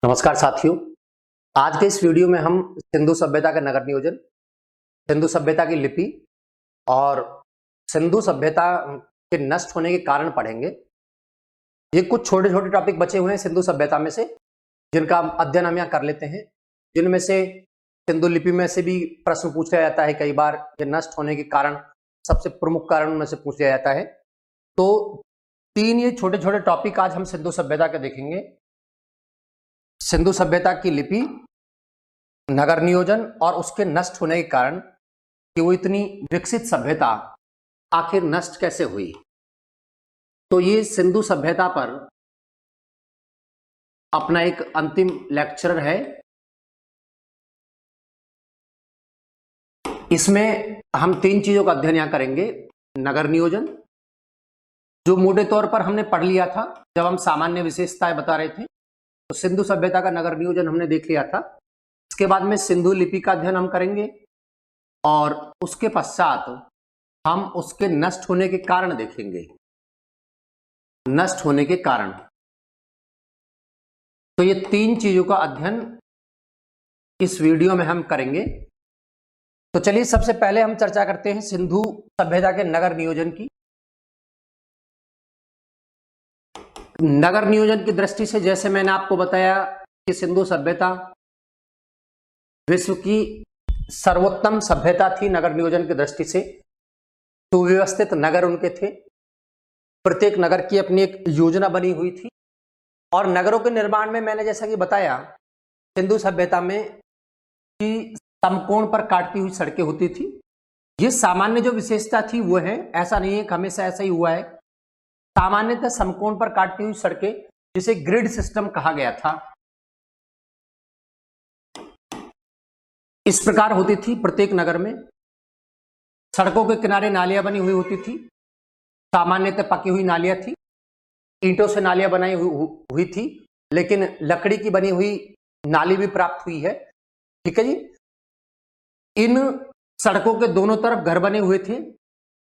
नमस्कार साथियों। आज के इस वीडियो में हम सिंधु सभ्यता का नगर नियोजन, सिंधु सभ्यता की लिपि और सिंधु सभ्यता के नष्ट होने के कारण पढ़ेंगे। ये कुछ छोटे छोटे टॉपिक बचे हुए हैं सिंधु सभ्यता में से, जिनका अध्ययन हम यहाँ कर लेते हैं। जिनमें से सिंधु लिपि में से भी प्रश्न पूछा जाता है, कई बार ये नष्ट होने के कारण, सबसे प्रमुख कारण में से पूछ लिया जाता है। तो तीन ये छोटे छोटे टॉपिक आज हम सिंधु सभ्यता के देखेंगे। सिंधु सभ्यता की लिपि, नगर नियोजन और उसके नष्ट होने के कारण कि वो इतनी विकसित सभ्यता आखिर नष्ट कैसे हुई। तो ये सिंधु सभ्यता पर अपना एक अंतिम लेक्चर है। इसमें हम तीन चीजों का अध्ययन यहां करेंगे। नगर नियोजन, जो मोटे तौर पर हमने पढ़ लिया था जब हम सामान्य विशेषताएं बता रहे थे, तो सिंधु सभ्यता का नगर नियोजन हमने देख लिया था। इसके बाद में सिंधु लिपि का अध्ययन हम करेंगे और उसके पश्चात हम उसके नष्ट होने के कारण देखेंगे। नष्ट होने के कारण, तो ये तीन चीजों का अध्ययन इस वीडियो में हम करेंगे। तो चलिए सबसे पहले हम चर्चा करते हैं सिंधु सभ्यता के नगर नियोजन की। नगर नियोजन की दृष्टि से, जैसे मैंने आपको बताया कि सिंधु सभ्यता विश्व की सर्वोत्तम सभ्यता थी नगर नियोजन की दृष्टि से। सुव्यवस्थित नगर उनके थे, प्रत्येक नगर की अपनी एक योजना बनी हुई थी। और नगरों के निर्माण में मैंने जैसा कि बताया सिंधु सभ्यता में कि समकोण पर काटती हुई सड़कें होती थी। ये सामान्य जो विशेषता थी वो है, ऐसा नहीं है कि हमेशा ऐसा ही हुआ है। सामान्यतः समकोण पर काटती हुई सड़कें, जिसे ग्रिड सिस्टम कहा गया था, इस प्रकार होती थी। प्रत्येक नगर में सड़कों के किनारे नालियां बनी हुई होती थी। सामान्यतः पकी हुई नालियां थी, ईंटों से नालियां बनाई हुई थी, लेकिन लकड़ी की बनी हुई नाली भी प्राप्त हुई है। ठीक है जी। इन सड़कों के दोनों तरफ घर बने हुए थे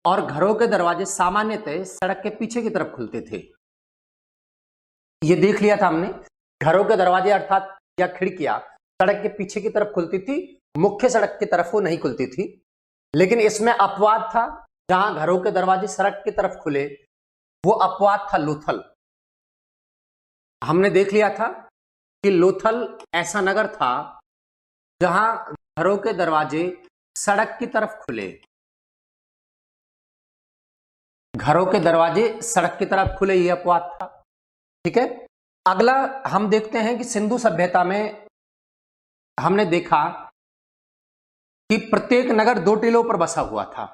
और घरों के दरवाजे सामान्यतः सड़क के पीछे की तरफ खुलते थे। ये देख लिया था हमने, घरों के दरवाजे अर्थात या खिड़कियां सड़क के पीछे की तरफ खुलती थी, मुख्य सड़क की तरफ वो नहीं खुलती थी। लेकिन इसमें अपवाद था, जहां घरों के दरवाजे सड़क की तरफ खुले, वो अपवाद था लोथल। हमने देख लिया था कि लोथल ऐसा नगर था जहां घरों के दरवाजे सड़क की तरफ खुले, घरों के दरवाजे सड़क की तरफ खुले, ये अपवाद था। ठीक है। अगला हम देखते हैं कि सिंधु सभ्यता में हमने देखा कि प्रत्येक नगर दो टीलों पर बसा हुआ था।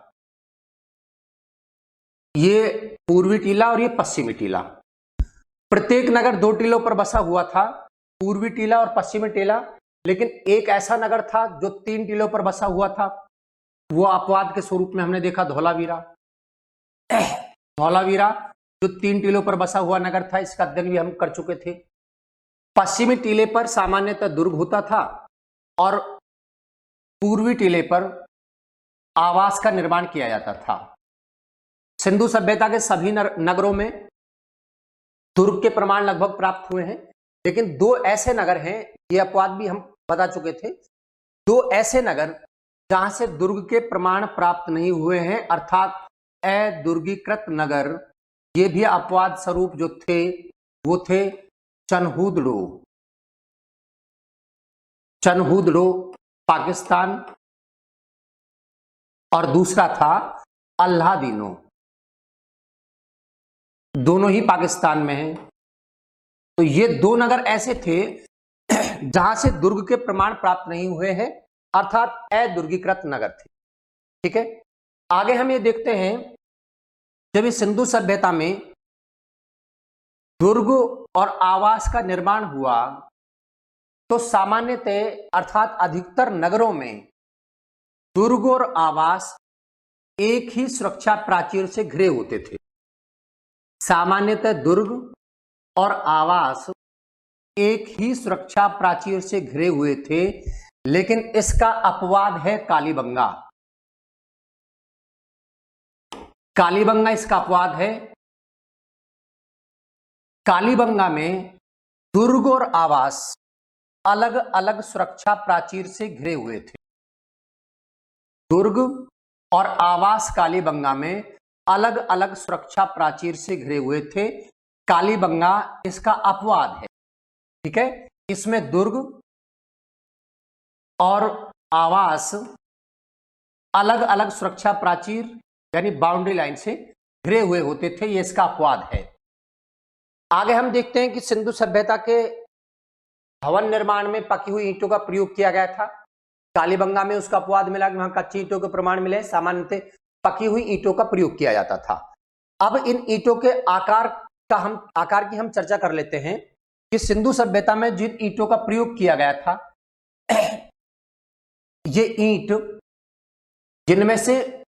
ये पूर्वी टीला और ये पश्चिमी टीला। प्रत्येक नगर दो टीलों पर बसा हुआ था, पूर्वी टीला और पश्चिमी टीला। लेकिन एक ऐसा नगर था जो तीन टीलों पर बसा हुआ था, वो अपवाद के स्वरूप में हमने देखा धौलावीरा। धौलावीरा जो तीन टीलों पर बसा हुआ नगर था, इसका अध्ययन भी हम कर चुके थे। पश्चिमी टीले पर सामान्यतः दुर्ग होता था और पूर्वी टीले पर आवास का निर्माण किया जाता था। सिंधु सभ्यता के सभी नगरों में दुर्ग के प्रमाण लगभग प्राप्त हुए हैं, लेकिन दो ऐसे नगर हैं, ये अपवाद भी हम बता चुके थे, दो ऐसे नगर जहां से दुर्ग के प्रमाण प्राप्त नहीं हुए हैं, अर्थात अदुर्गीकृत नगर। ये भी अपवाद स्वरूप जो थे वो थे चनहूदड़ो, चनहूदड़ो पाकिस्तान, और दूसरा था अल्लादीनो, दोनों ही पाकिस्तान में हैं। तो ये दो नगर ऐसे थे जहां से दुर्ग के प्रमाण प्राप्त नहीं हुए हैं, अर्थात अदुर्गीकृत नगर थे। ठीक है। आगे हम ये देखते हैं, जब इस सिंधु सभ्यता में दुर्ग और आवास का निर्माण हुआ, तो सामान्यतः अर्थात अधिकतर नगरों में दुर्ग और आवास एक ही सुरक्षा प्राचीर से घिरे होते थे। सामान्यतः दुर्ग और आवास एक ही सुरक्षा प्राचीर से घिरे हुए थे, लेकिन इसका अपवाद है कालीबंगा। कालीबंगा इसका अपवाद है। कालीबंगा में दुर्ग और आवास अलग अलग सुरक्षा प्राचीर से घिरे हुए थे। दुर्ग और आवास कालीबंगा में अलग अलग सुरक्षा प्राचीर से घिरे हुए थे। कालीबंगा इसका अपवाद है, ठीक है। इसमें दुर्ग और आवास अलग अलग सुरक्षा प्राचीर यानी बाउंड्री लाइन से घिरे हुए होते थे, ये इसका अपवाद है। आगे हम देखते हैं कि सिंधु सभ्यता के भवन निर्माण में पकी हुई ईंटों का प्रयोग किया गया था। कालीबंगा में उसका अपवाद मिला कि वहां कच्ची ईंटों के प्रमाण मिले, सामान्यतः पकी हुई ईंटों का प्रयोग किया जाता था। अब इन ईंटों के आकार की हम चर्चा कर लेते हैं कि सिंधु सभ्यता में जिन ईंटों का प्रयोग किया गया था, ये ईंट जिनमें से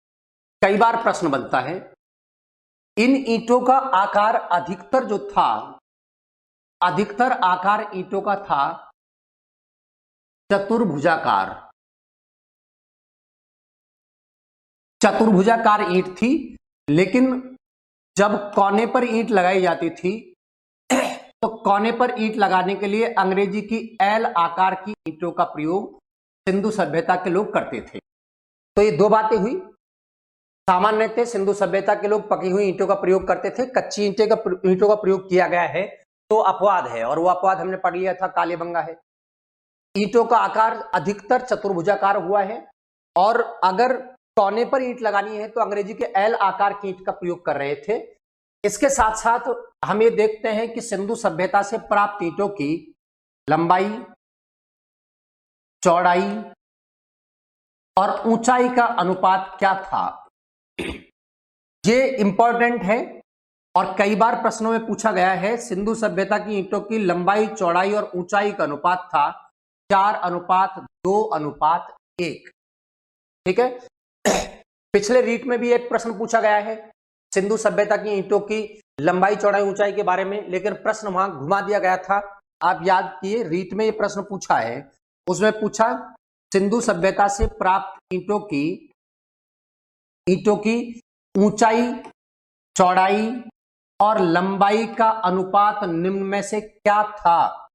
कई बार प्रश्न बनता है, इन ईंटों का आकार अधिकतर आकार ईंटों का था चतुर्भुजाकार ईंट थी। लेकिन जब कोने पर ईंट लगाई जाती थी तो कोने पर ईंट लगाने के लिए अंग्रेजी की एल आकार की ईंटों का प्रयोग सिंधु सभ्यता के लोग करते थे। तो ये दो बातें हुई, सामान्यतः सिंधु सभ्यता के लोग पकी हुई ईंटों का प्रयोग करते थे, कच्ची ईंटों का प्रयोग किया गया है तो अपवाद है, और वो अपवाद हमने पढ़ लिया था, कालीबंगा है। ईंटों का आकार अधिकतर चतुर्भुजाकार हुआ है, और अगर कोने पर ईंट लगानी है तो अंग्रेजी के एल आकार की ईंट का प्रयोग कर रहे थे। इसके साथ साथ हम ये देखते हैं कि सिंधु सभ्यता से प्राप्त ईंटों की लंबाई, चौड़ाई और ऊंचाई का अनुपात क्या था, ये इंपॉर्टेंट है और कई बार प्रश्नों में पूछा गया है। सिंधु सभ्यता की ईंटों की लंबाई, चौड़ाई और ऊंचाई का अनुपात था 4:2:1, ठीक है। पिछले रीट में भी एक प्रश्न पूछा गया है सिंधु सभ्यता की ईंटों की लंबाई, चौड़ाई, ऊंचाई के बारे में, लेकिन प्रश्न वहां घुमा दिया गया था। आप याद किए, रीट में ये प्रश्न पूछा है, उसमें पूछा सिंधु सभ्यता से प्राप्त ईंटों की ऊंचाई, चौड़ाई और लंबाई का अनुपात निम्न में से क्या था।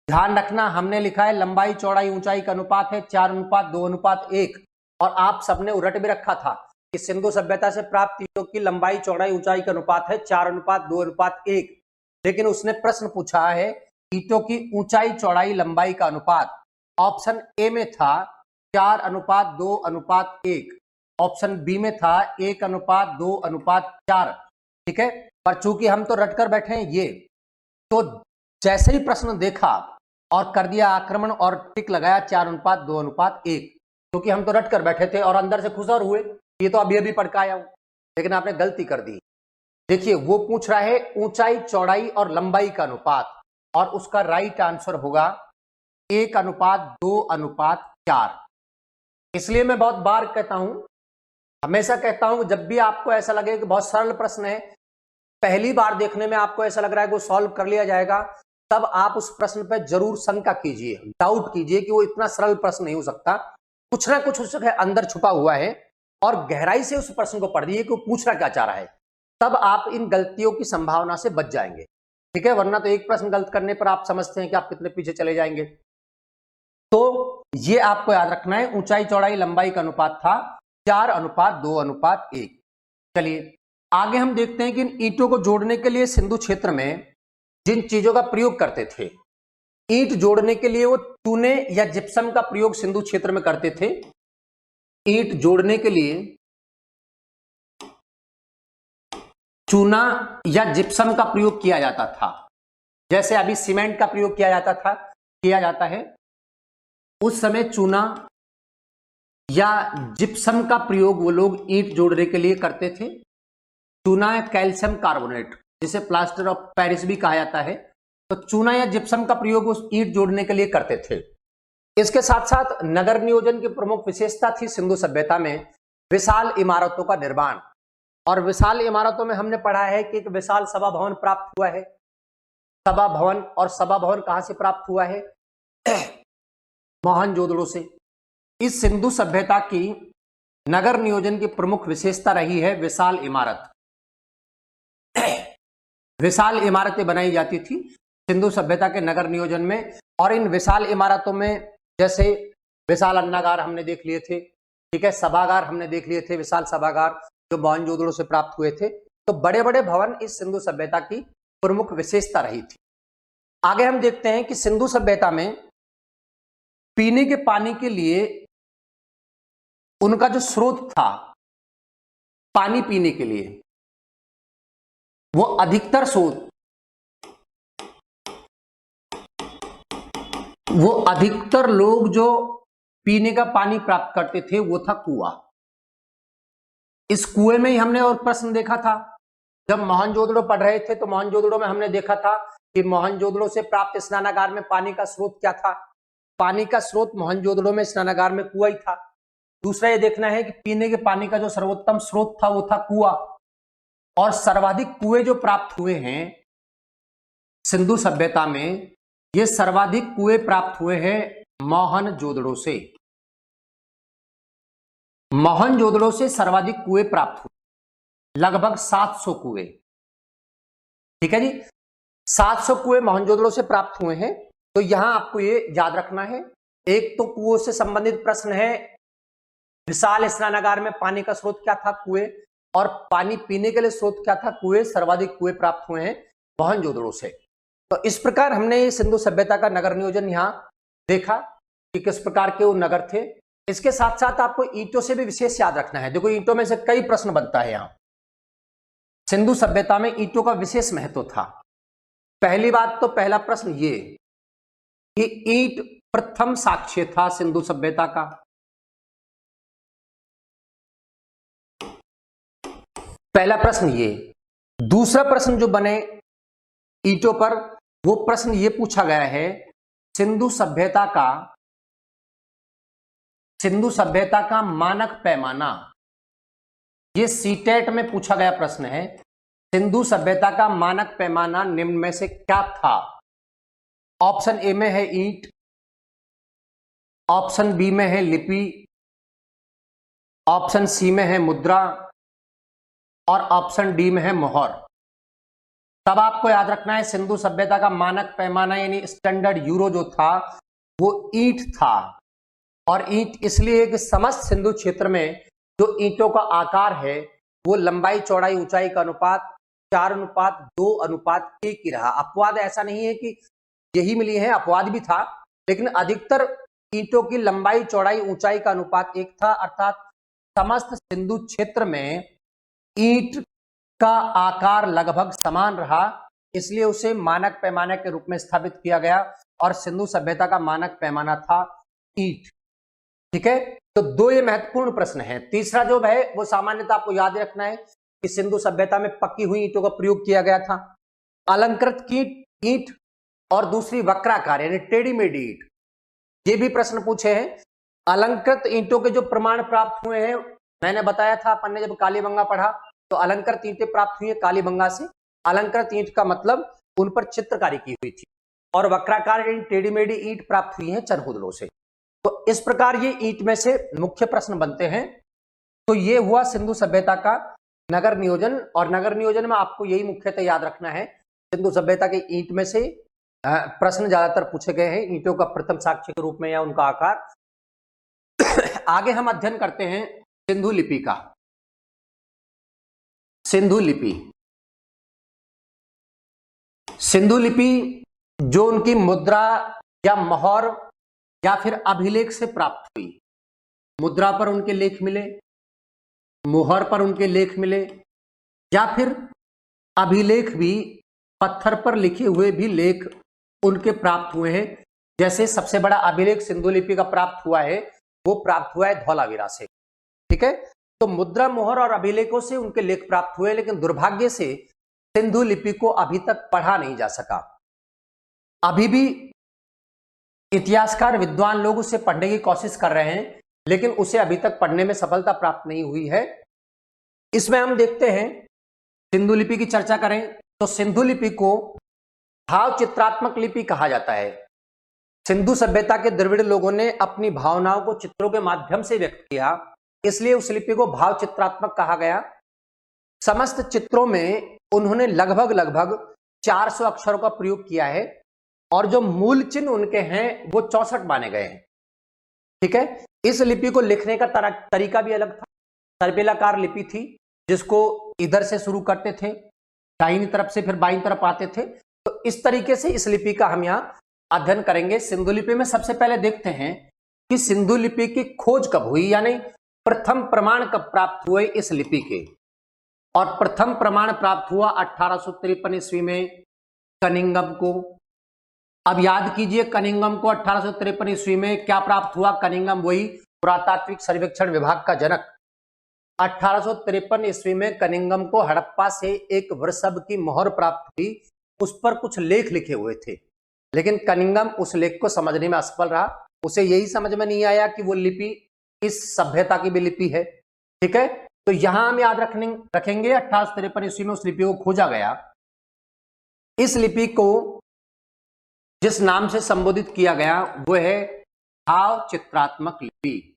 ध्यान रखना, हमने लिखा है लंबाई, चौड़ाई, ऊंचाई का अनुपात है 4:2:1, और आप सबने उलट भी रखा था कि सिंधु सभ्यता से प्राप्त ईंटों की लंबाई, चौड़ाई, ऊंचाई का अनुपात है 4:2:1, लेकिन उसने प्रश्न पूछा है ईंटों की ऊंचाई, चौड़ाई, लंबाई का अनुपात। ऑप्शन ए में था 4:2:1, ऑप्शन बी में था 1:2:4, ठीक है। पर चूंकि हम तो रट कर बैठे हैं ये, तो जैसे ही प्रश्न देखा और कर दिया आक्रमण और टिक लगाया 4:2:1, क्योंकि हम तो रट कर बैठे थे और अंदर से खुश और हुए, ये तो अभी अभी पढ़ के आया हूं, लेकिन आपने गलती कर दी। देखिए, वो पूछ रहा है ऊंचाई, चौड़ाई और लंबाई का अनुपात, और उसका राइट आंसर होगा 1:2:4। इसलिए मैं बहुत बार कहता हूं, हमेशा कहता हूं, जब भी आपको ऐसा लगे कि बहुत सरल प्रश्न है, पहली बार देखने में आपको ऐसा लग रहा है कि वो सॉल्व कर लिया जाएगा, तब आप उस प्रश्न पर जरूर शंका कीजिए, डाउट कीजिए कि वो इतना सरल प्रश्न नहीं हो सकता, कुछ ना कुछ उसके अंदर छुपा हुआ है, और गहराई से उस प्रश्न को पढ़िए कि वो पूछना क्या चाह रहा है, तब आप इन गलतियों की संभावना से बच जाएंगे, ठीक है। वरना तो एक प्रश्न गलत करने पर आप समझते हैं कि आप कितने पीछे चले जाएंगे। तो ये आपको याद रखना है, ऊंचाई, चौड़ाई, लंबाई का अनुपात था 4:2:1। चलिए आगे हम देखते हैं कि इन ईंटों को जोड़ने के लिए सिंधु क्षेत्र में जिन चीजों का प्रयोग करते थे, ईंट जोड़ने के लिए वो चूने या जिप्सम का प्रयोग सिंधु क्षेत्र में करते थे। ईंट जोड़ने के लिए चूना या जिप्सम का प्रयोग किया जाता था, जैसे अभी सीमेंट का प्रयोग किया जाता है, उस समय चूना या जिप्सम का प्रयोग वो लोग ईंट जोड़ने के लिए करते थे। चूना या कैल्शियम कार्बोनेट, जिसे प्लास्टर ऑफ पेरिस भी कहा जाता है, तो चूना या जिप्सम का प्रयोग उस ईंट जोड़ने के लिए करते थे। इसके साथ साथ नगर नियोजन की प्रमुख विशेषता थी सिंधु सभ्यता में विशाल इमारतों का निर्माण, और विशाल इमारतों में हमने पढ़ा है कि एक विशाल सभा भवन प्राप्त हुआ है। सभा भवन, और सभा भवन कहां से प्राप्त हुआ है? मोहनजोदड़ो से। इस सिंधु सभ्यता की नगर नियोजन की प्रमुख विशेषता रही है विशाल इमारत। विशाल इमारतें बनाई जाती थी सिंधु सभ्यता के नगर नियोजन में, और इन विशाल इमारतों में जैसे विशाल अन्नागार हमने देख लिए थे, ठीक है, सभागार हमने देख लिए थे, विशाल सभागार जो मोहनजोदड़ो से प्राप्त हुए थे। तो बड़े बड़े भवन इस सिंधु सभ्यता की प्रमुख विशेषता रही थी। आगे हम देखते हैं कि सिंधु सभ्यता में पीने के पानी के लिए उनका जो स्रोत था पानी पीने के लिए, वो अधिकतर स्रोत, वो अधिकतर लोग जो पीने का पानी प्राप्त करते थे वो था कुआं। इस कुएं में ही हमने और प्रश्न देखा था जब मोहनजोदड़ो पढ़ रहे थे, तो मोहनजोदड़ो में हमने देखा था कि मोहनजोदड़ो से प्राप्त स्नानागार में पानी का स्रोत क्या था। पानी का स्रोत मोहनजोदड़ो में स्नानागार में कुआं ही था। दूसरा ये देखना है कि पीने के पानी का जो सर्वोत्तम स्रोत था वो था कुआं, और सर्वाधिक कुएं जो प्राप्त हुए हैं सिंधु सभ्यता में, ये सर्वाधिक कुएं प्राप्त हुए हैं मोहनजोदड़ो से। मोहनजोदड़ो से सर्वाधिक कुएं प्राप्त हुए, लगभग 700 कुएं। ठीक है जी, 700 कुएं मोहनजोदड़ो से प्राप्त हुए हैं। तो यहां आपको ये याद रखना है, एक तो कुओं से संबंधित प्रश्न है, विशाल स्नानागार में पानी का स्रोत क्या था, कुएं, और पानी पीने के लिए स्रोत क्या था, कुएं। सर्वाधिक कुएं प्राप्त हुए हैं मोहनजोदड़ो से। तो इस प्रकार हमने सिंधु सभ्यता का नगर नियोजन यहां देखा कि किस प्रकार के वो नगर थे। इसके साथ साथ आपको ईंटों से भी विशेष याद रखना है। देखो ईंटों में से कई प्रश्न बनता है। यहां सिंधु सभ्यता में ईंटों का विशेष महत्व था। पहली बात तो पहला प्रश्न ये कि ईंट प्रथम साक्ष्य था सिंधु सभ्यता का। पहला प्रश्न ये। दूसरा प्रश्न जो बने ईंटों पर, वो प्रश्न ये पूछा गया है, सिंधु सभ्यता का मानक पैमाना। ये सीटेट में पूछा गया प्रश्न है। सिंधु सभ्यता का मानक पैमाना निम्न में से क्या था। ऑप्शन ए में है ईंट, ऑप्शन बी में है लिपि, ऑप्शन सी में है मुद्रा, और ऑप्शन डी में है मोहर। तब आपको याद रखना है सिंधु सभ्यता का मानक पैमाना यानी स्टैंडर्ड यूरो जो था वो ईंट था। और ईंट इसलिए कि समस्त सिंधु क्षेत्र में जो ईंटों का आकार है वो लंबाई चौड़ाई ऊंचाई का अनुपात 4:2:1 ही रहा। अपवाद ऐसा नहीं है कि यही मिली है, अपवाद भी था, लेकिन अधिकतर ईंटों की लंबाई चौड़ाई ऊंचाई का अनुपात 1 था। अर्थात समस्त सिंधु क्षेत्र में ईंट का आकार लगभग समान रहा, इसलिए उसे मानक पैमाने के रूप में स्थापित किया गया। और सिंधु सभ्यता का मानक पैमाना था ईंट। ठीक है, तो दो ये महत्वपूर्ण प्रश्न है। तीसरा जो है वो सामान्यतः आपको याद रखना है कि सिंधु सभ्यता में पकी हुई ईंटों का प्रयोग किया गया था। अलंकृत ईंट और दूसरी वक्राकार यानी टेढ़ी मेढ़ी ईंट, ये भी प्रश्न पूछे हैं। अलंकृत ईंटों के जो प्रमाण प्राप्त हुए हैं, मैंने बताया था अपन ने जब कालीबंगा पढ़ा, तो अलंकृत ईंटें प्राप्त हुई है कालीबंगा से। अलंकृत ईंट का मतलब उन पर चित्रकारी की हुई थी, और वक्राकार यानी टेढ़ी मेढ़ी ईंट प्राप्त हुई है चरकुदलों से। तो इस प्रकार ये ईंट में से मुख्य प्रश्न बनते हैं। तो ये हुआ सिंधु सभ्यता का नगर नियोजन, और नगर नियोजन में आपको यही मुख्यतः याद रखना है, सिंधु सभ्यता के ईंट में से प्रश्न ज्यादातर पूछे गए हैं, ईंटों का प्रथम साक्ष्य के रूप में या उनका आकार। आगे हम अध्ययन करते हैं सिंधु लिपि का। सिंधु लिपि जो उनकी मुद्रा या मोहर या फिर अभिलेख से प्राप्त हुई। मुद्रा पर उनके लेख मिले, मोहर पर उनके लेख मिले, या फिर अभिलेख भी पत्थर पर लिखे हुए भी लेख उनके प्राप्त हुए हैं। जैसे सबसे बड़ा अभिलेख सिंधु लिपि का प्राप्त हुआ है वो प्राप्त हुआ है धौलावीरा से। ठीक है, तो मुद्रा मोहर और अभिलेखों से उनके लेख प्राप्त हुए, लेकिन दुर्भाग्य से सिंधु लिपि को अभी तक पढ़ा नहीं जा सका। अभी भी इतिहासकार विद्वान लोग उसे पढ़ने की कोशिश कर रहे हैं, लेकिन उसे अभी तक पढ़ने में सफलता प्राप्त नहीं हुई है। इसमें हम देखते हैं, सिंधु लिपि की चर्चा करें तो सिंधु लिपि को भाव चित्रात्मक लिपि कहा जाता है। सिंधु सभ्यता के द्रविड़ लोगों ने अपनी भावनाओं को चित्रों के माध्यम से व्यक्त किया, इसलिए उस लिपि को भाव चित्रात्मक कहा गया। समस्त चित्रों में उन्होंने लगभग 400 अक्षरों का प्रयोग किया है। और जो मूल चिन्ह उनके हैं वो 64 माने गए हैं। ठीक है, इस लिपि को लिखने का तरीका भी अलग था। सर्पिलाकार लिपि थी जिसको इधर से शुरू करते थे, दाहिनी तरफ से फिर बाईं तरफ आते थे। तो इस तरीके से इस लिपि का हम यहाँ अध्ययन करेंगे। सिंधु लिपि में सबसे पहले देखते हैं कि सिंधु लिपि की खोज कब हुई, यानी प्रथम प्रमाण कब प्राप्त हुए इस लिपि के। और प्रथम प्रमाण प्राप्त हुआ 1853 ईस्वी में कनिंघम को। अब याद कीजिए, कनिंघम को 1853 ईस्वी में क्या प्राप्त हुआ? कनिंघम वही पुरातात्विक सर्वेक्षण विभाग का जनक। 1853 ईस्वी में कनिंघम को हड़प्पा से एक वृषभ की मोहर प्राप्त हुई, उस पर कुछ लेख लिखे हुए थे, लेकिन कनिंघम उस लेख को समझने में असफल रहा। उसे यही समझ में नहीं आया कि वो लिपि इस सभ्यता की भी लिपि है। ठीक है, तो यहां हम याद रखेंगे 1853 ईस्वी में उस लिपि को खोजा गया। इस लिपि को जिस नाम से संबोधित किया गया वो है भाव चित्रात्मक लिपि।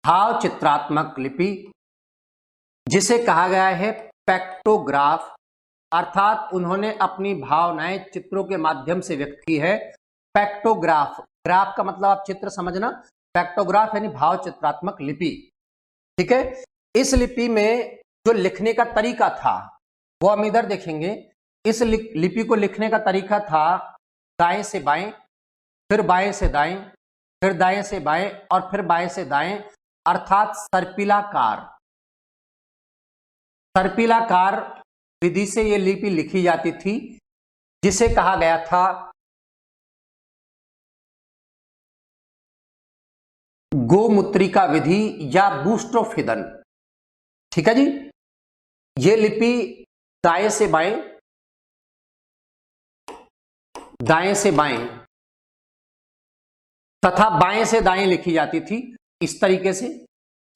भाव चित्रात्मक लिपि, जिसे कहा गया है पैक्टोग्राफ, अर्थात उन्होंने अपनी भावनाएं चित्रों के माध्यम से व्यक्त की है। पैक्टोग्राफ, ग्राफ का मतलब आप चित्र समझना, पैक्टोग्राफ यानी भाव चित्रात्मक लिपि। ठीक है, इस लिपि में जो लिखने का तरीका था वो हम इधर देखेंगे। इस लिपि को लिखने का तरीका था दाएं से बाएं, फिर बाएं से दाएं, फिर दाएं से बाएं और फिर बाएं से दाएं, अर्थात सर्पिलाकार। सर्पिलाकार विधि से यह लिपि लिखी जाती थी, जिसे कहा गया था गोमुत्रिका विधि या बूस्ट्रोफिदन। ठीक है जी, ये लिपि दाएं से बाएं, दाएं से बाएं तथा बाएं से दाएं लिखी जाती थी। इस तरीके से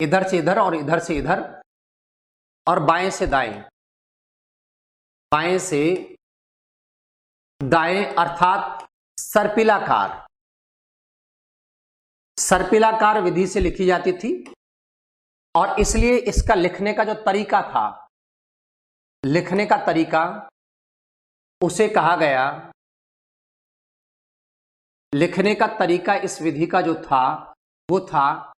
इधर से इधर और इधर से इधर, और बाएं से दाएं, बाएं से दाएं, अर्थात सर्पिलाकार। सर्पिलाकार विधि से लिखी जाती थी और इसलिए इसका लिखने का जो तरीका था, लिखने का तरीका, उसे कहा गया, लिखने का तरीका इस विधि का जो था वो था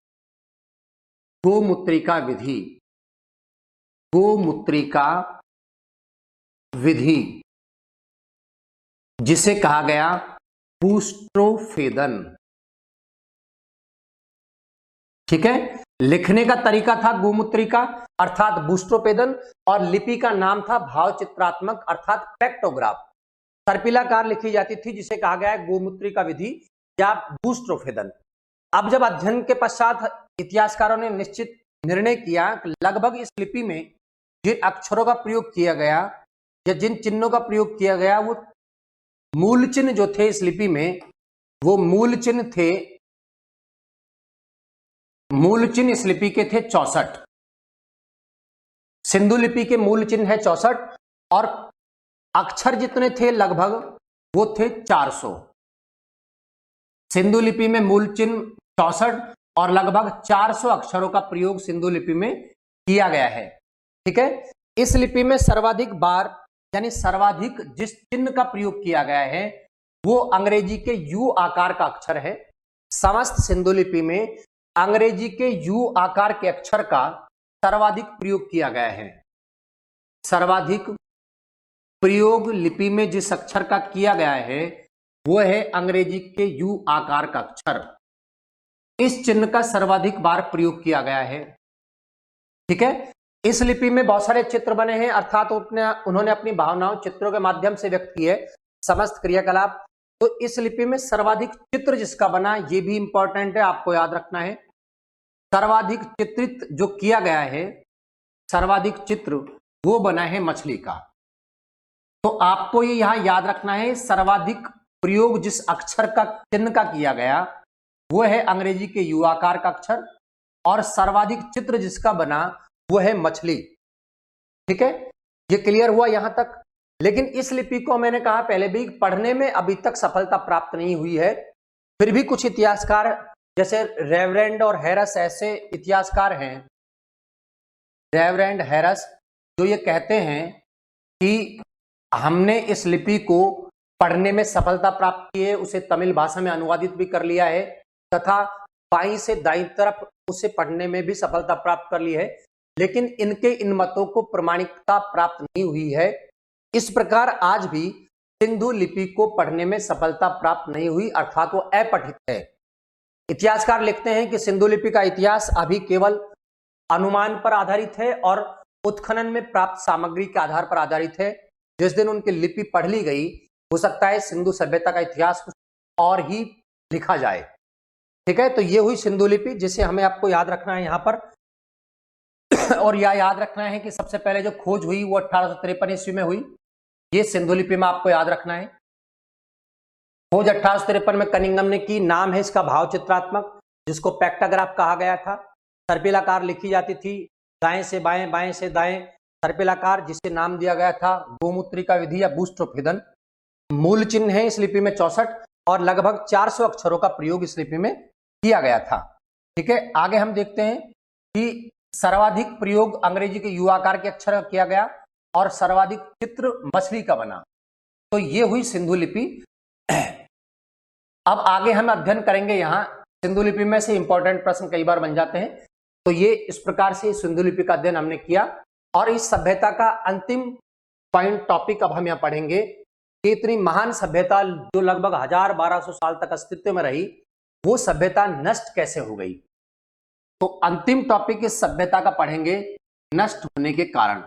गोमुत्रिका विधि। गोमुत्रिका विधि, जिसे कहा गया बूस्ट्रोफेदन। ठीक है, लिखने का तरीका था गोमुत्रिका अर्थात बूस्ट्रोपेदन, और लिपि का नाम था भाव चित्रात्मक अर्थात पैक्टोग्राफ। सर्पिलाकार लिखी जाती थी, जिसे कहा गया है गोमुत्रिका विधि या बूस्ट्रोफेदन। अब जब अध्ययन के पश्चात इतिहासकारों ने निश्चित निर्णय किया कि लगभग इस लिपि में जिन अक्षरों का प्रयोग किया गया या जिन चिन्हों का प्रयोग किया गया, वो मूल चिन्ह जो थे इस लिपि में, वो मूल चिन्ह थे, मूल चिन्ह इस लिपि के थे 64। सिंधु लिपि के मूल चिन्ह है 64 और अक्षर जितने थे लगभग वो थे 400। सिंधु लिपि में मूल चिन्ह 64 और लगभग 400 अक्षरों का प्रयोग सिंधु लिपि में किया गया है। ठीक है, इस लिपि में सर्वाधिक बार यानी सर्वाधिक जिस चिन्ह का प्रयोग किया गया है वो अंग्रेजी के यू आकार का अक्षर है। समस्त सिंधु लिपि में अंग्रेजी के यू आकार के अक्षर का सर्वाधिक प्रयोग किया गया है। सर्वाधिक प्रयोग लिपि में जिस अक्षर का किया गया है वो है अंग्रेजी के यू आकार का अक्षर। इस चिन्ह का सर्वाधिक बार प्रयोग किया गया है। ठीक है, इस लिपि में बहुत सारे चित्र बने हैं, अर्थात उन्होंने अपनी भावनाओं चित्रों के माध्यम से व्यक्त की है समस्त क्रियाकलाप। तो इस लिपि में सर्वाधिक चित्र जिसका बना, ये भी इंपॉर्टेंट है, आपको याद रखना है। सर्वाधिक चित्रित जो किया गया है, सर्वाधिक चित्र वो बना है मछली का। तो आपको ये यहां याद रखना है, सर्वाधिक प्रयोग जिस अक्षर का चिन्ह का किया गया वो है अंग्रेजी के यू आकार का अक्षर, और सर्वाधिक चित्र जिसका बना वो है मछली। ठीक है, ये क्लियर हुआ यहां तक। लेकिन इस लिपि को मैंने कहा पहले भी, पढ़ने में अभी तक सफलता प्राप्त नहीं हुई है। फिर भी कुछ इतिहासकार जैसे रेवरेंड और हैरस ऐसे इतिहासकार हैं, रेवरेंड हैरस, जो ये कहते हैं कि हमने इस लिपि को पढ़ने में सफलता प्राप्त की है, उसे तमिल भाषा में अनुवादित भी कर लिया है तथा बाईं से दाईं तरफ उसे पढ़ने में भी सफलता प्राप्त कर ली है, लेकिन इनके इन मतों को प्रमाणिकता प्राप्त नहीं हुई है। इस प्रकार आज भी सिंधु लिपि को पढ़ने में सफलता प्राप्त नहीं हुई, अर्थात वो अपठित है। इतिहासकार लिखते हैं कि सिंधु लिपि का इतिहास अभी केवल अनुमान पर आधारित है और उत्खनन में प्राप्त सामग्री के आधार पर आधारित है। जिस दिन उनकी लिपि पढ़ ली गई, हो सकता है सिंधु सभ्यता का इतिहास कुछ और ही लिखा जाए। ठीक है, तो ये हुई सिंधु लिपि, जिसे हमें आपको याद रखना है यहाँ पर। और यह याद रखना है कि सबसे पहले जो खोज हुई वो 1853 ईस्वी में हुई। ये सिंधु लिपि में आपको याद रखना है। खोज 1853 में कनिंघम ने की। नाम है इसका भाव चित्रात्मक, जिसको पैक्टाग्राफ कहा गया था। सर्पिलाकार लिखी जाती थी, दाएं से बाएं, बाएं से दाएं, सर्पिलाकार, जिसे नाम दिया गया था गोमूत्रिका विधि या बूस्ट्रोफिदन। मूल चिन्ह है इस लिपि में 64 और लगभग 400 अक्षरों का प्रयोग इस लिपि में किया गया था। ठीक है, आगे हम देखते हैं कि सर्वाधिक प्रयोग अंग्रेजी के यू आकार के अक्षर का किया गया और सर्वाधिक चित्र मछली का बना। तो ये हुई सिंधु लिपि। अब आगे हम अध्ययन करेंगे। यहाँ सिंधु लिपि में से इंपॉर्टेंट प्रश्न कई बार बन जाते हैं। तो ये इस प्रकार से सिंधु लिपि का अध्ययन हमने किया और इस सभ्यता का अंतिम पॉइंट टॉपिक अब हम यहाँ पढ़ेंगे कि इतनी महान सभ्यता जो लगभग 1200 साल तक अस्तित्व में रही, वो सभ्यता नष्ट कैसे हो गई। तो अंतिम टॉपिक इस सभ्यता का पढ़ेंगे, नष्ट होने के कारण।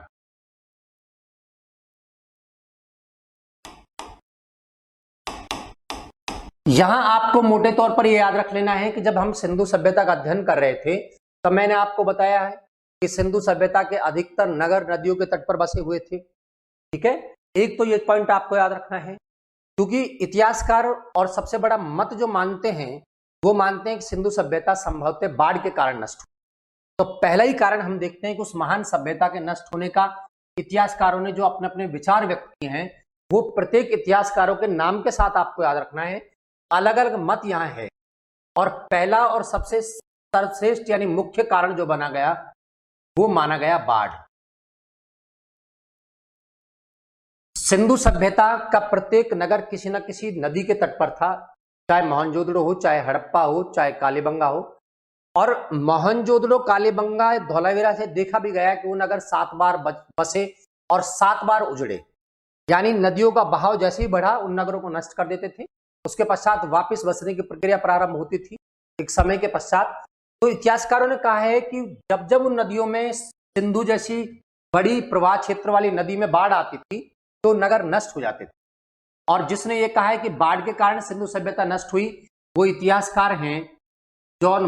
यहां आपको मोटे तौर पर यह याद रख लेना है कि जब हम सिंधु सभ्यता का अध्ययन कर रहे थे तो मैंने आपको बताया है कि सिंधु सभ्यता के अधिकतर नगर नदियों के तट पर बसे हुए थे। ठीक है, एक तो ये पॉइंट आपको याद रखना है, क्योंकि इतिहासकार और सबसे बड़ा मत जो मानते हैं वो मानते हैं कि सिंधु सभ्यता संभवतः बाढ़ के कारण नष्ट हुई। तो पहला ही कारण हम देखते हैं कि उस महान सभ्यता के नष्ट होने का इतिहासकारों ने जो अपने अपने विचार व्यक्त किए हैं, वो प्रत्येक इतिहासकारों के नाम के साथ आपको याद रखना है। अलग अलग मत यहाँ है और पहला और सबसे सर्वश्रेष्ठ यानी मुख्य कारण जो बना गया वो माना गया बाढ़। सिंधु सभ्यता का प्रत्येक नगर किसी न किसी नदी के तट पर था, चाहे मोहनजोदड़ो हो, चाहे हड़प्पा हो, चाहे कालीबंगा हो। और मोहनजोदड़ो, कालीबंगा, धौलावीरा से देखा भी गया कि वो नगर 7 बार बसे और 7 बार उजड़े। यानी नदियों का बहाव जैसे ही बढ़ा उन नगरों को नष्ट कर देते थे, उसके पश्चात वापस बसने की प्रक्रिया प्रारंभ होती थी एक समय के पश्चात। तो इतिहासकारों ने कहा है कि जब जब उन नदियों में सिंधु जैसी बड़ी प्रवाह क्षेत्र वाली नदी में बाढ़ आती थी तो नगर नष्ट हो जाते थे। और जिसने ये कहा है कि बाढ़ के कारण सिंधु सभ्यता नष्ट हुई, वो इतिहासकार हैं जॉन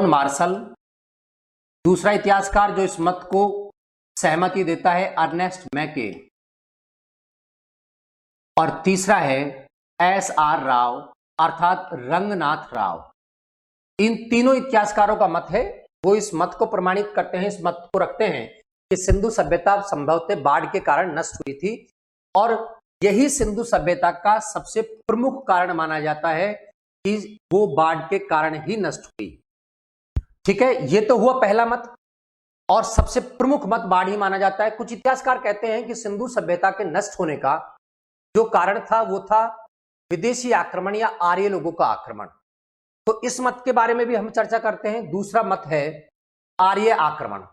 मार्शल। दूसरा इतिहासकार जो इस मत को सहमति देता है अर्नेस्ट मैके। और तीसरा है SR राव अर्थात रंगनाथ राव। इन तीनों इतिहासकारों का मत है, वो इस मत को प्रमाणित करते हैं, इस मत को रखते हैं कि सिंधु सभ्यता संभवतः बाढ़ के कारण नष्ट हुई थी और यही सिंधु सभ्यता का सबसे प्रमुख कारण माना जाता है कि वो बाढ़ के कारण ही नष्ट हुई। ठीक है, ये तो हुआ पहला मत और सबसे प्रमुख मत बाढ़ ही माना जाता है। कुछ इतिहासकार कहते हैं कि सिंधु सभ्यता के नष्ट होने का जो कारण था वो था विदेशी आक्रमण या आर्य लोगों का आक्रमण। तो इस मत के बारे में भी हम चर्चा करते हैं। दूसरा मत है आर्य आक्रमण।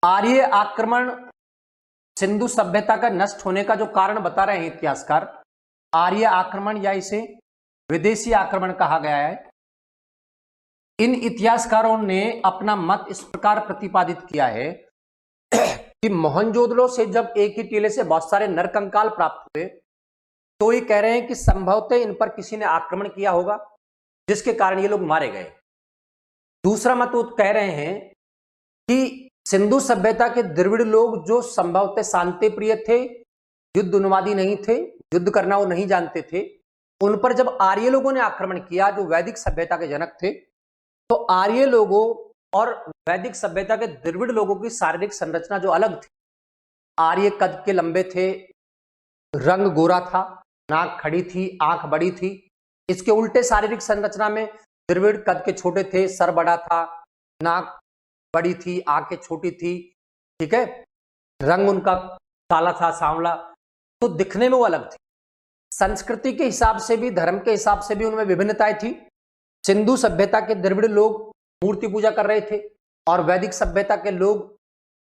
आर्य आक्रमण सिंधु सभ्यता का नष्ट होने का जो कारण बता रहे हैं इतिहासकार, आर्य आक्रमण या इसे विदेशी आक्रमण कहा गया है। इन इतिहासकारों ने अपना मत इस प्रकार प्रतिपादित किया है कि मोहनजोदड़ो से जब एक ही टीले से बहुत सारे नरकंकाल प्राप्त हुए तो ये कह रहे हैं कि संभवतः इन पर किसी ने आक्रमण किया होगा जिसके कारण ये लोग मारे गए। दूसरा मत वो कह रहे हैं कि सिंधु सभ्यता के द्रविड़ लोग जो संभवतः शांति प्रिय थे, युद्ध उन्मादी नहीं थे, युद्ध करना वो नहीं जानते थे, उन पर जब आर्य लोगों ने आक्रमण किया जो वैदिक सभ्यता के जनक थे, तो आर्य लोगों और वैदिक सभ्यता के द्रविड़ लोगों की शारीरिक संरचना जो अलग थी, आर्य कद के लंबे थे, रंग गोरा था, नाक खड़ी थी, आंख बड़ी थी। इसके उल्टे शारीरिक संरचना में द्रविड़ कद के छोटे थे, सर बड़ा था, नाक बड़ी थी, आंखें छोटी थी। ठीक है, रंग उनका काला था, सांवला, तो दिखने में वो अलग थे। संस्कृति के हिसाब से भी, धर्म के हिसाब से भी उनमें विभिन्नताएं थी। सिंधु सभ्यता के द्रविड़ लोग मूर्ति पूजा कर रहे थे और वैदिक सभ्यता के लोग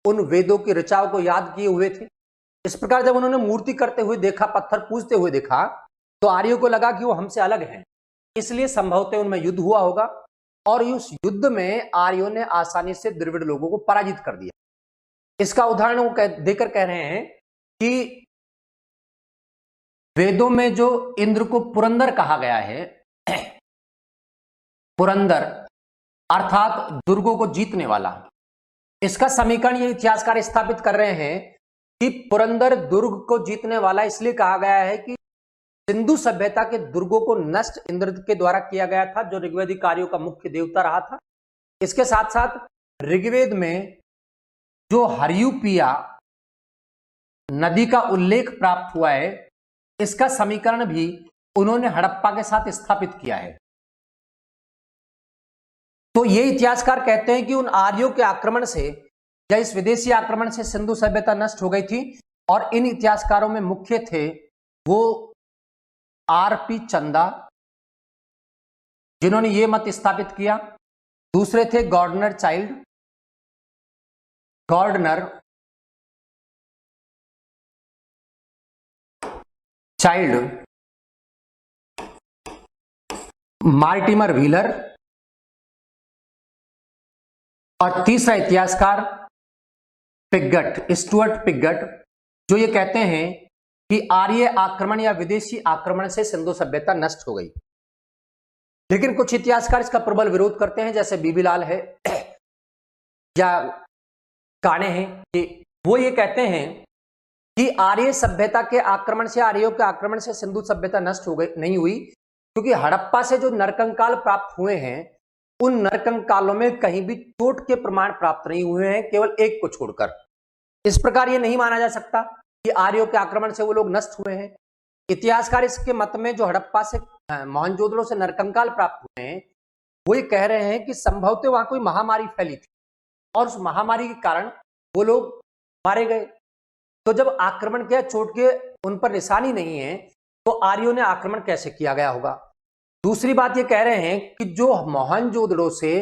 उन वेदों की ऋचाओं को याद किए हुए थे। इस प्रकार जब उन्होंने मूर्ति करते हुए देखा, पत्थर पूजते हुए देखा, तो आर्यों को लगा कि वो हमसे अलग हैं, इसलिए संभवतः उनमें युद्ध हुआ होगा और उस युद्ध में आर्यों ने आसानी से द्रविड़ लोगों को पराजित कर दिया। इसका उदाहरण वो देकर कह रहे हैं कि वेदों में जो इंद्र को पुरंदर कहा गया है, पुरंदर अर्थात दुर्गों को जीतने वाला, इसका समीकरण ये इतिहासकार स्थापित कर रहे हैं कि पुरंदर दुर्ग को जीतने वाला इसलिए कहा गया है कि सिंधु सभ्यता के दुर्गों को नष्ट इंद्र के द्वारा किया गया था, जो ऋग्वेदिक कार्यों का मुख्य देवता रहा था। इसके साथ साथ ऋग्वेद में जो हरियूपिया नदी का उल्लेख प्राप्त हुआ है, इसका समीकरण भी उन्होंने हड़प्पा के साथ स्थापित किया है। तो ये इतिहासकार कहते हैं कि उन आर्यों के आक्रमण से या इस विदेशी आक्रमण से सिंधु सभ्यता नष्ट हो गई थी। और इन इतिहासकारों में मुख्य थे वो आरपी चंदा, जिन्होंने ये मत स्थापित किया। दूसरे थे गॉर्डनर चाइल्ड, मार्टिमर व्हीलर और तीसरा इतिहासकार पिगट, स्टुअर्ट पिगट, जो ये कहते हैं कि आर्य आक्रमण या विदेशी आक्रमण से सिंधु सभ्यता नष्ट हो गई। लेकिन कुछ इतिहासकार इसका प्रबल विरोध करते हैं, जैसे बीबीलाल है या काणे हैं, कि वो ये कहते हैं कि आर्य सभ्यता के आक्रमण से, आर्यों के आक्रमण से सिंधु सभ्यता नष्ट हो गई, नहीं हुई, क्योंकि हड़प्पा से जो नरकंकाल प्राप्त हुए हैं, उन नरकंकालों में कहीं भी चोट के प्रमाण प्राप्त नहीं हुए हैं, केवल एक को छोड़कर। इस प्रकार ये नहीं माना जा सकता कि आर्यों के आक्रमण से वो लोग नष्ट हुए हैं। इतिहासकार इसके मत में जो हड़प्पा से, मोहनजोदड़ो से नरकंकाल प्राप्त हुए हैं, वो ये कह रहे हैं कि संभवतः वहां कोई महामारी फैली थी और उस महामारी के कारण वो लोग मारे गए। तो जब आक्रमण किया, चोट के उन पर निशानी नहीं है, तो आर्यों ने आक्रमण कैसे किया गया होगा। दूसरी बात ये कह रहे हैं कि जो मोहनजोदड़ो से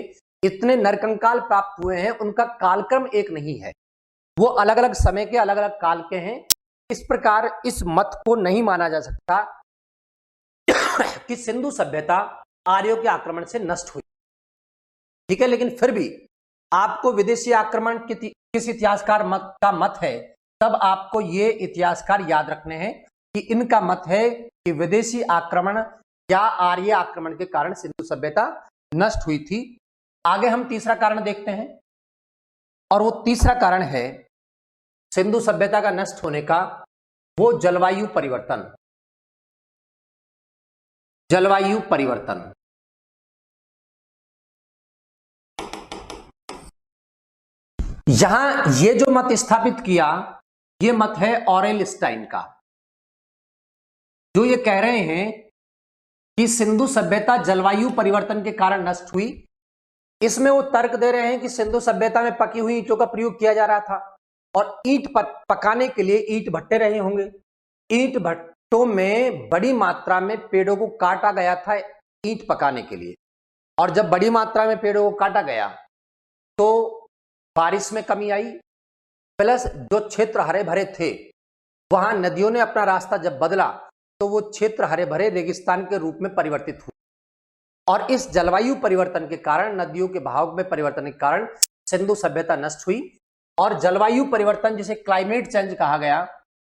इतने नरकंकाल प्राप्त हुए हैं, उनका कालक्रम एक नहीं है, वो अलग अलग समय के, अलग अलग काल के हैं। इस प्रकार इस मत को नहीं माना जा सकता कि सिंधु सभ्यता आर्यों के आक्रमण से नष्ट हुई। ठीक है, लेकिन फिर भी आपको विदेशी आक्रमण किस इतिहासकार का मत है, तब आपको ये इतिहासकार याद रखने हैं कि इनका मत है कि विदेशी आक्रमण या आर्य आक्रमण के कारण सिंधु सभ्यता नष्ट हुई थी। आगे हम तीसरा कारण देखते हैं, और वो तीसरा कारण है सिंधु सभ्यता का नष्ट होने का, वो जलवायु परिवर्तन। जलवायु परिवर्तन, यहां ये जो मत स्थापित किया, ये मत है ऑरेल स्टाइन का, जो ये कह रहे हैं कि सिंधु सभ्यता जलवायु परिवर्तन के कारण नष्ट हुई। इसमें वो तर्क दे रहे हैं कि सिंधु सभ्यता में पकी हुई ईंटों का प्रयोग किया जा रहा था और ईंट पकाने के लिए ईंट भट्टे रहे होंगे। ईंट भट्टों में बड़ी मात्रा में पेड़ों को काटा गया था ईंट पकाने के लिए, और जब बड़ी मात्रा में पेड़ों को काटा गया तो बारिश में कमी आई, प्लस जो क्षेत्र हरे भरे थे वहां नदियों ने अपना रास्ता जब बदला तो वो क्षेत्र हरे भरे रेगिस्तान के रूप में परिवर्तित हुए। और इस जलवायु परिवर्तन के कारण, नदियों के बहाव में परिवर्तन के कारण सिंधु सभ्यता नष्ट हुई। और जलवायु परिवर्तन, जिसे क्लाइमेट चेंज कहा गया,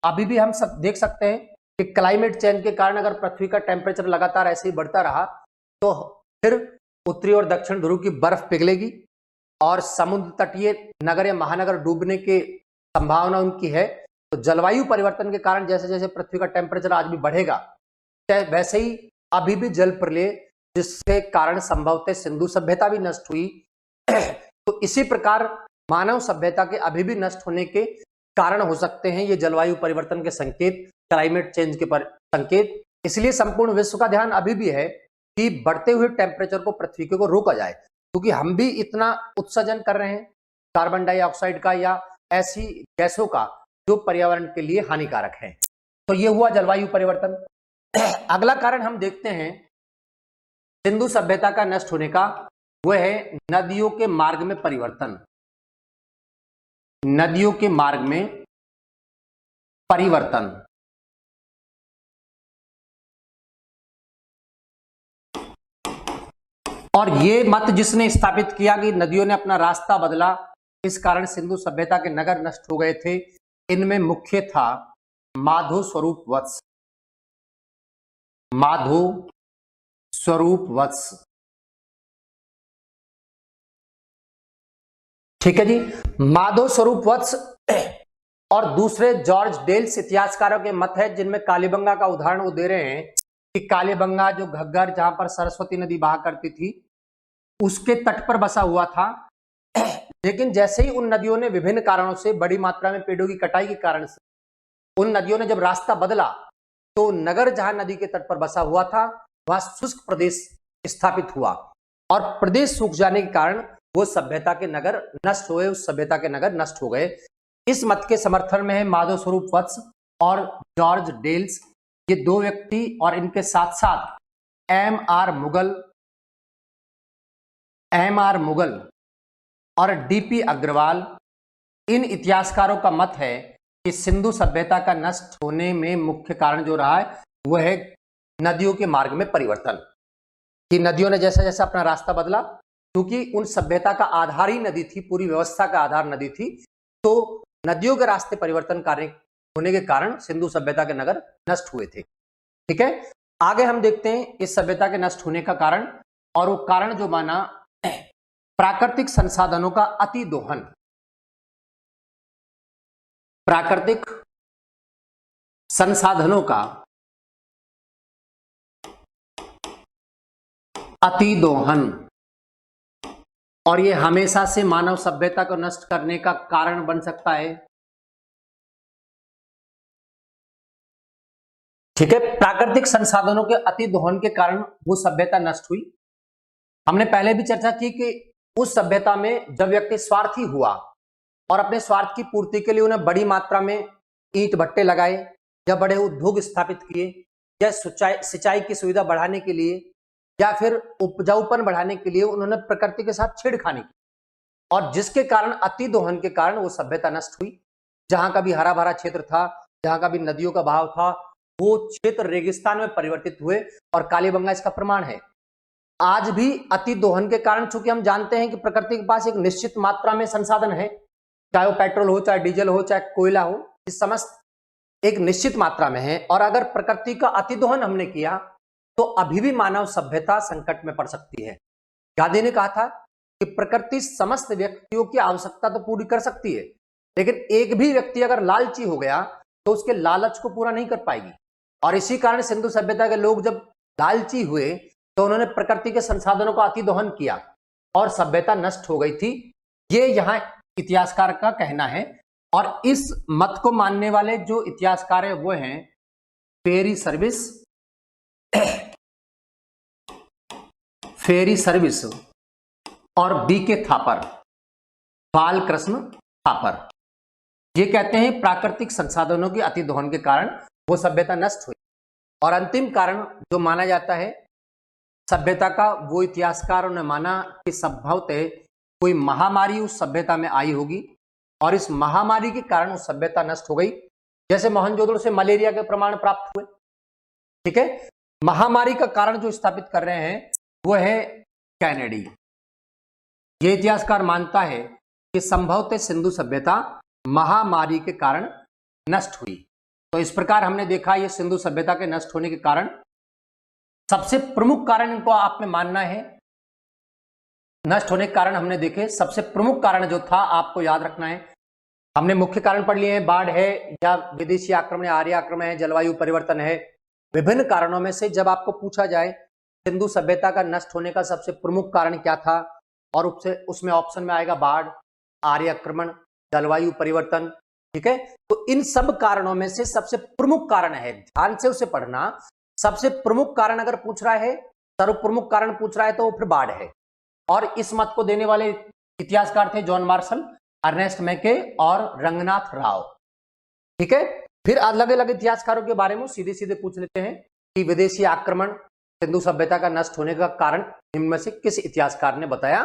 अभी भी हम सब देख सकते हैं कि क्लाइमेट चेंज के कारण अगर पृथ्वी का टेम्परेचर लगातार ऐसे ही बढ़ता रहा तो फिर उत्तरी और दक्षिण ध्रुव की बर्फ पिघलेगी और समुद्र तटीय नगर या महानगर डूबने की संभावना उनकी है। तो जलवायु परिवर्तन के कारण जैसे जैसे पृथ्वी का टेम्परेचर आज भी बढ़ेगा, वैसे ही अभी भी जल प्रलय, जिसके कारण संभवतः सिंधु सभ्यता भी नष्ट हुई। तो इसी प्रकार मानव सभ्यता के अभी भी नष्ट होने के कारण हो सकते हैं ये जलवायु परिवर्तन के संकेत, क्लाइमेट चेंज के संकेत। इसलिए संपूर्ण विश्व का ध्यान अभी भी है कि बढ़ते हुए टेम्परेचर को पृथ्वी को रोका जाए, क्योंकि हम भी इतना उत्सर्जन कर रहे हैं कार्बन डाइऑक्साइड का या ऐसी गैसों का जो पर्यावरण के लिए हानिकारक है। तो ये हुआ जलवायु परिवर्तन। अगला कारण हम देखते हैं सिंधु सभ्यता का नष्ट होने का, वह है नदियों के मार्ग में परिवर्तन। नदियों के मार्ग में परिवर्तन। और ये मत जिसने स्थापित किया कि नदियों ने अपना रास्ता बदला, इस कारण सिंधु सभ्यता के नगर नष्ट हो गए थे, इनमें मुख्य था माधो स्वरूप वत्स। माधो स्वरूप वत्स, ठीक है जी। माधो स्वरूप वत्स और दूसरे जॉर्ज डेल्स इतिहासकारों के मत है, जिनमें कालीबंगा का उदाहरण वो दे रहे हैं कि कालीबंगा जो घग्गर जहां पर सरस्वती नदी बहा करती थी उसके तट पर बसा हुआ था। लेकिन जैसे ही उन नदियों ने विभिन्न कारणों से, बड़ी मात्रा में पेड़ों की कटाई के कारण से, उन नदियों ने जब रास्ता बदला तो नगर जहां नदी के तट पर बसा हुआ था वहां शुष्क प्रदेश स्थापित हुआ और प्रदेश सूख जाने के कारण वो सभ्यता के नगर नष्ट हुए, उस सभ्यता के नगर नष्ट हो गए। इस मत के समर्थन में है माधव स्वरूप वत्स और जॉर्ज डेल्स, ये दो व्यक्ति, और इनके साथ साथ एम.आर. मुगल और डी.पी. अग्रवाल। इन इतिहासकारों का मत है कि सिंधु सभ्यता का नष्ट होने में मुख्य कारण जो रहा है वह है नदियों के मार्ग में परिवर्तन, कि नदियों ने जैसा जैसा अपना रास्ता बदला, क्योंकि उन सभ्यता का आधार ही नदी थी, पूरी व्यवस्था का आधार नदी थी, तो नदियों के रास्ते परिवर्तन कार्य होने के कारण सिंधु सभ्यता के नगर नष्ट हुए थे। ठीक है, आगे हम देखते हैं इस सभ्यता के नष्ट होने का कारण, और वो कारण जो माना प्राकृतिक संसाधनों का अति दोहन। प्राकृतिक संसाधनों का अति दोहन, और ये हमेशा से मानव सभ्यता को नष्ट करने का कारण बन सकता है। ठीक है, प्राकृतिक संसाधनों के अति दोहन के कारण वो सभ्यता नष्ट हुई। हमने पहले भी चर्चा की कि उस सभ्यता में जब व्यक्ति स्वार्थी हुआ और अपने स्वार्थ की पूर्ति के लिए उन्हें बड़ी मात्रा में ईंट भट्टे लगाए या बड़े उद्योग स्थापित किए या सिंचाई की सुविधा बढ़ाने के लिए या फिर उपजाऊपन बढ़ाने के लिए उन्होंने प्रकृति के साथ छेड़खानी की, और जिसके कारण अति दोहन के कारण वो सभ्यता नष्ट हुई। जहां का भी हरा भरा क्षेत्र था, जहां का भी नदियों का बहाव था, वो क्षेत्र रेगिस्तान में परिवर्तित हुए, और कालीबंगा इसका प्रमाण है। आज भी अति दोहन के कारण, चूंकि हम जानते हैं कि प्रकृति के पास एक निश्चित मात्रा में संसाधन है, चाहे वो पेट्रोल हो, चाहे डीजल हो, चाहे कोयला हो, इस समस्त एक निश्चित मात्रा में है, और अगर प्रकृति का अति दोहन हमने किया तो अभी भी मानव सभ्यता संकट में पड़ सकती है। गांधी ने कहा था कि प्रकृति समस्त व्यक्तियों की आवश्यकता तो पूरी कर सकती है, लेकिन एक भी व्यक्ति अगर लालची हो गया तो उसके लालच को पूरा नहीं कर पाएगी। और इसी कारण सिंधु सभ्यता के लोग जब लालची हुए तो उन्होंने प्रकृति के संसाधनों का अति दोहन किया और सभ्यता नष्ट हो गई थी। ये यहाँ इतिहासकार का कहना है, और इस मत को मानने वाले जो इतिहासकार है वो हैं फेरी सर्विस और बी.के. थापर, बालकृष्ण थापर। ये कहते हैं प्राकृतिक संसाधनों के अति दोहन के कारण वो सभ्यता नष्ट हुई। और अंतिम कारण जो माना जाता है सभ्यता का, वो इतिहासकारों ने माना कि संभवतः कोई महामारी उस सभ्यता में आई होगी और इस महामारी के कारण वो सभ्यता नष्ट हो गई। जैसे मोहनजोदड़ो से मलेरिया के प्रमाण प्राप्त हुए। ठीक है, महामारी का कारण जो स्थापित कर रहे हैं वो है कैनेडी। ये इतिहासकार मानता है कि संभवतः सिंधु सभ्यता महामारी के कारण नष्ट हुई। तो इस प्रकार हमने देखा ये सिंधु सभ्यता के नष्ट होने के कारण, सबसे प्रमुख कारण इनको आप में मानना है। नष्ट होने के कारण हमने देखे, सबसे प्रमुख कारण जो था आपको याद रखना है। हमने मुख्य कारण पढ़ लिए हैं, बाढ़ है या विदेशी आक्रमण या आर्य आक्रमण है, जलवायु परिवर्तन है। विभिन्न कारणों में से जब आपको पूछा जाए सिंधु सभ्यता का नष्ट होने का सबसे प्रमुख कारण क्या था, और उसमें ऑप्शन में आएगा बाढ़, आर्य आक्रमण, जलवायु परिवर्तन। ठीक है, तो इन सब कारणों में से सबसे प्रमुख कारण है, ध्यान से उसे पढ़ना। सबसे प्रमुख कारण अगर पूछ रहा है, सर्व प्रमुख कारण पूछ रहा है, तो वो फिर बाढ़ है। और इस मत को देने वाले इतिहासकार थे जॉन मार्शल, अर्नेस्ट मैके और रंगनाथ राव। ठीक है, फिर अलग अलग इतिहासकारों के बारे में सीधे सीधे पूछ लेते हैं कि विदेशी आक्रमण सिंधु सभ्यता का नष्ट होने का कारण निम्न में से किस इतिहासकार ने बताया।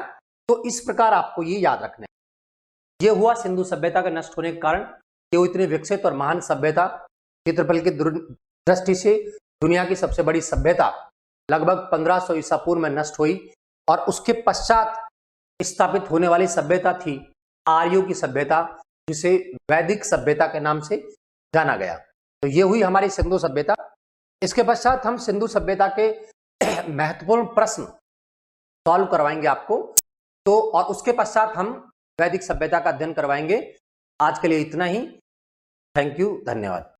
तो इस प्रकार आपको ये याद रखना है, ये हुआ सिंधु सभ्यता का नष्ट होने के कारण। ये इतनी विकसित और महान सभ्यता, क्षेत्रफल की दृष्टि से दुनिया की सबसे बड़ी सभ्यता, लगभग 1500 ईसा पूर्व में नष्ट हुई और उसके पश्चात स्थापित होने वाली सभ्यता थी आर्यों की सभ्यता, जिसे वैदिक सभ्यता के नाम से जाना गया। तो ये हुई हमारी सिंधु सभ्यता। इसके पश्चात हम सिंधु सभ्यता के महत्वपूर्ण प्रश्न सॉल्व करवाएंगे आपको, तो और उसके पश्चात हम वैदिक सभ्यता का अध्ययन करवाएंगे। आज के लिए इतना ही। थैंक यू, धन्यवाद।